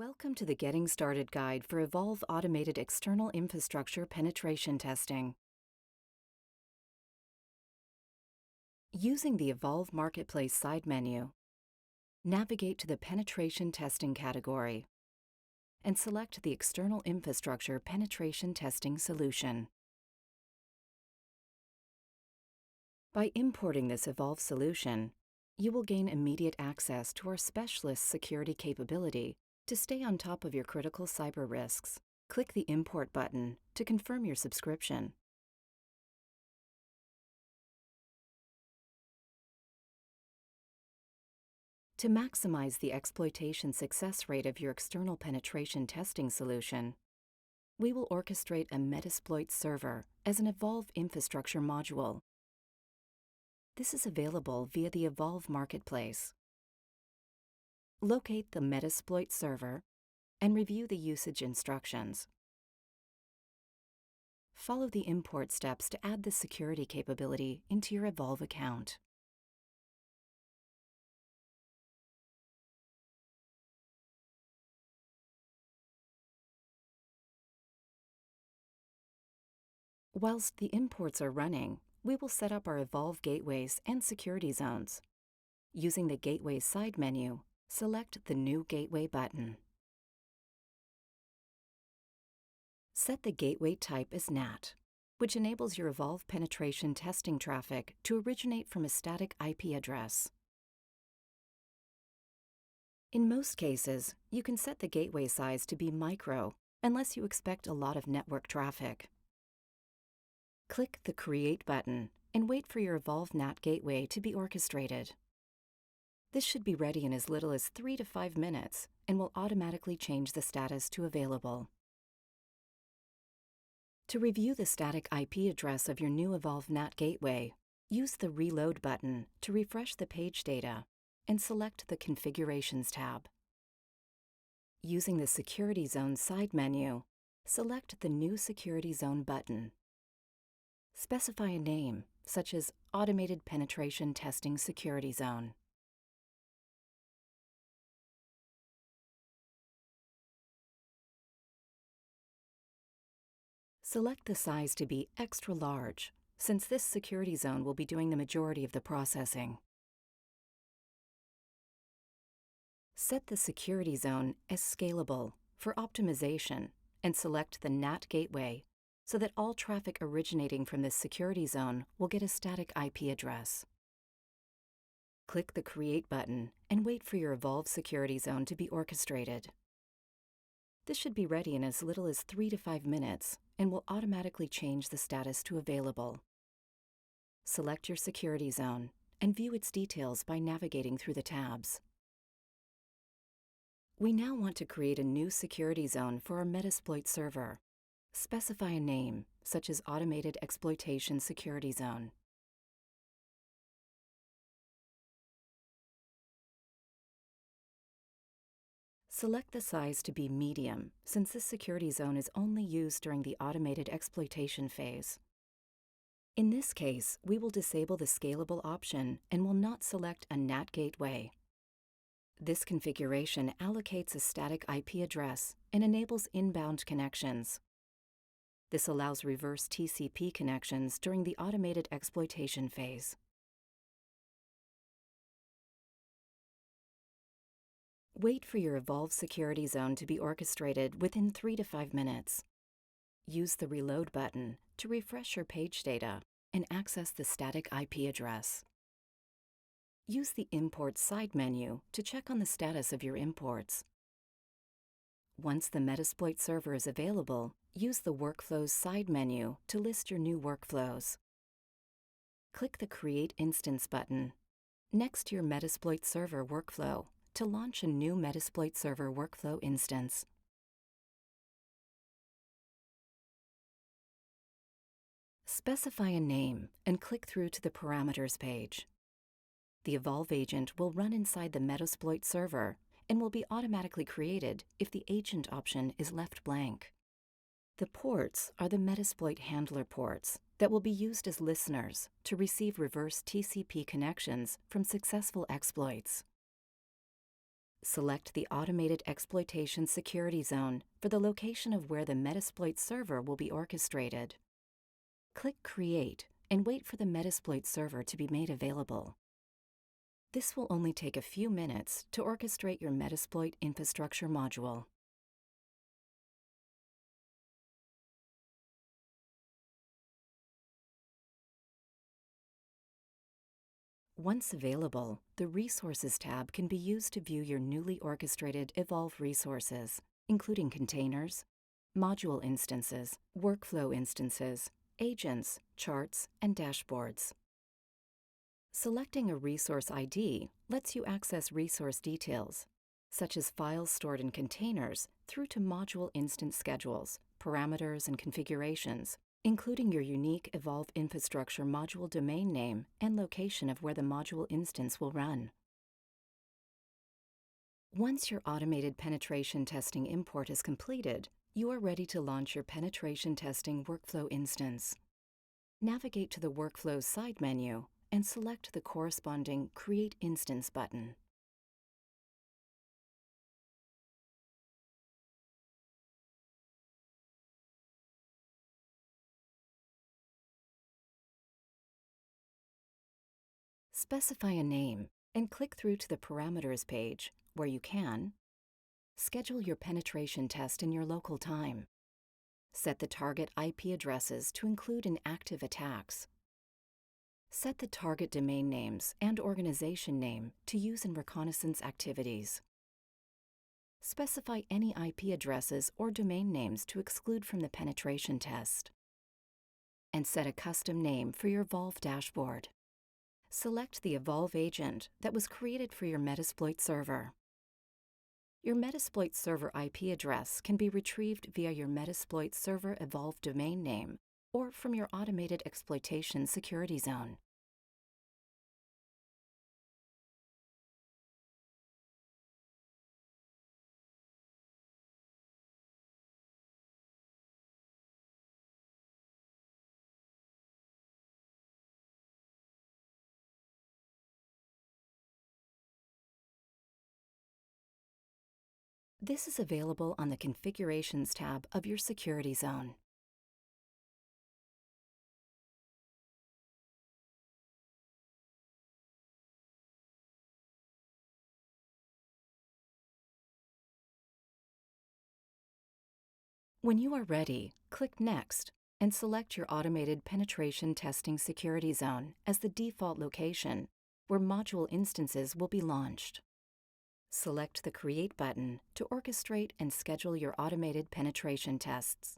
Welcome to the Getting Started Guide for Evolve Automated External Infrastructure Penetration Testing. Using the Evolve Marketplace side menu, navigate to the Penetration Testing category and select the External Infrastructure Penetration Testing solution. By importing this Evolve solution, you will gain immediate access to our specialist security capability to stay on top of your critical cyber risks. Click the Import button to confirm your subscription. To maximize the exploitation success rate of your external penetration testing solution, we will orchestrate a Metasploit server as an Evolve infrastructure module. This is available via the Evolve Marketplace. Locate the Metasploit server and review the usage instructions. Follow the import steps to add the security capability into your Evolve account. Whilst the imports are running, we will set up our Evolve gateways and security zones. Using the Gateway side menu, select the New Gateway button. Set the gateway type as NAT, which enables your Evolve penetration testing traffic to originate from a static IP address. In most cases, you can set the gateway size to be micro, unless you expect a lot of network traffic. Click the Create button and wait for your Evolve NAT gateway to be orchestrated. This should be ready in as little as 3 to 5 minutes and will automatically change the status to available. To review the static IP address of your new Evolve NAT gateway, use the Reload button to refresh the page data and select the Configurations tab. Using the Security Zone side menu, select the New Security Zone button. Specify a name, such as Automated Penetration Testing Security Zone. Select the size to be extra large, since this security zone will be doing the majority of the processing. Set the security zone as scalable for optimization and select the NAT gateway so that all traffic originating from this security zone will get a static IP address. Click the Create button and wait for your Evolve security zone to be orchestrated. This should be ready in as little as 3 to 5 minutes and will automatically change the status to available. Select your security zone and view its details by navigating through the tabs. We now want to create a new security zone for our Metasploit server. Specify a name, such as Automated Exploitation Security Zone. Select the size to be medium, since this security zone is only used during the automated exploitation phase. In this case, we will disable the scalable option and will not select a NAT gateway. This configuration allocates a static IP address and enables inbound connections. This allows reverse TCP connections during the automated exploitation phase. Wait for your Evolve security zone to be orchestrated within 3 to 5 minutes. Use the Reload button to refresh your page data and access the static IP address. Use the Import side menu to check on the status of your imports. Once the Metasploit server is available, use the Workflows side menu to list your new workflows. Click the Create Instance button next to your Metasploit server workflow to launch a new Metasploit server workflow instance. Specify a name and click through to the Parameters page. The Evolve agent will run inside the Metasploit server and will be automatically created if the agent option is left blank. The ports are the Metasploit handler ports that will be used as listeners to receive reverse TCP connections from successful exploits. Select the Automated Exploitation Security Zone for the location of where the Metasploit server will be orchestrated. Click Create and wait for the Metasploit server to be made available. This will only take a few minutes to orchestrate your Metasploit infrastructure module. Once available, the Resources tab can be used to view your newly orchestrated Evolve resources, including containers, module instances, workflow instances, agents, charts, and dashboards. Selecting a resource ID lets you access resource details, such as files stored in containers through to module instance schedules, parameters, and configurations, including your unique Evolve infrastructure module domain name and location of where the module instance will run. Once your automated penetration testing import is completed, you are ready to launch your penetration testing workflow instance. Navigate to the Workflows side menu and select the corresponding Create Instance button. Specify a name and click through to the Parameters page, where you can schedule your penetration test in your local time, set the target IP addresses to include inactive attacks, set the target domain names and organization name to use in reconnaissance activities, specify any IP addresses or domain names to exclude from the penetration test, and set a custom name for your Evolve dashboard. Select the Evolve agent that was created for your Metasploit server. Your Metasploit server IP address can be retrieved via your Metasploit server Evolve domain name or from your Automated Exploitation Security Zone. This is available on the Configurations tab of your Security Zone. When you are ready, click Next and select your Automated Penetration Testing Security Zone as the default location, where module instances will be launched. Select the Create button to orchestrate and schedule your automated penetration tests.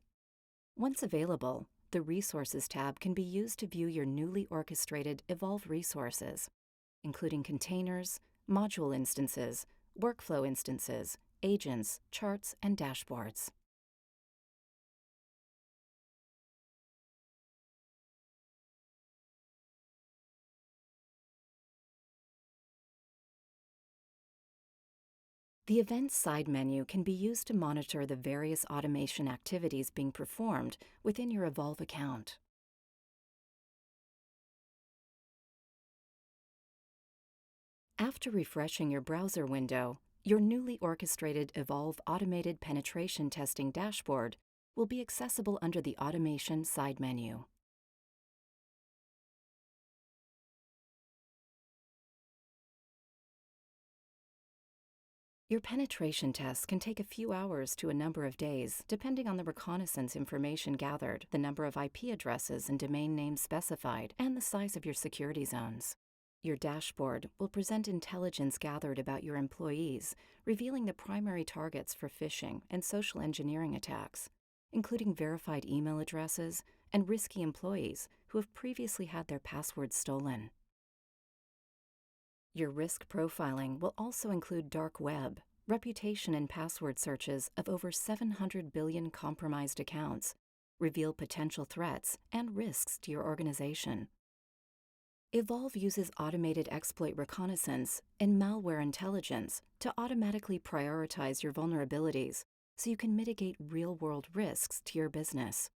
Once available, the Resources tab can be used to view your newly orchestrated Evolve resources, including containers, module instances, workflow instances, agents, charts, and dashboards. The Events side menu can be used to monitor the various automation activities being performed within your Evolve account. After refreshing your browser window, your newly orchestrated Evolve Automated Penetration Testing dashboard will be accessible under the Automation side menu. Your penetration tests can take a few hours to a number of days, depending on the reconnaissance information gathered, the number of IP addresses and domain names specified, and the size of your security zones. Your dashboard will present intelligence gathered about your employees, revealing the primary targets for phishing and social engineering attacks, including verified email addresses and risky employees who have previously had their passwords stolen. Your risk profiling will also include dark web, reputation and password searches of over 700 billion compromised accounts, reveal potential threats and risks to your organization. Evolve uses automated exploit reconnaissance and malware intelligence to automatically prioritize your vulnerabilities so you can mitigate real-world risks to your business.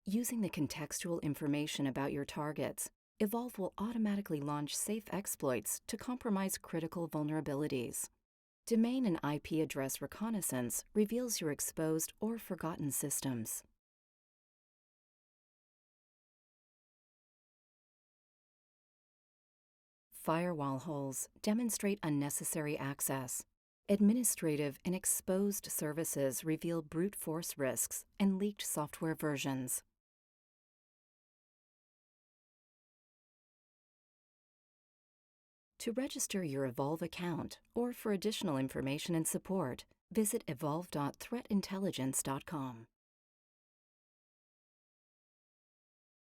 Using the contextual information about your targets, Evolve will automatically launch safe exploits to compromise critical vulnerabilities. Domain and IP address reconnaissance reveals your exposed or forgotten systems. Firewall holes demonstrate unnecessary access. Administrative and exposed services reveal brute force risks and leaked software versions. To register your Evolve account or for additional information and support, visit evolve.threatintelligence.com.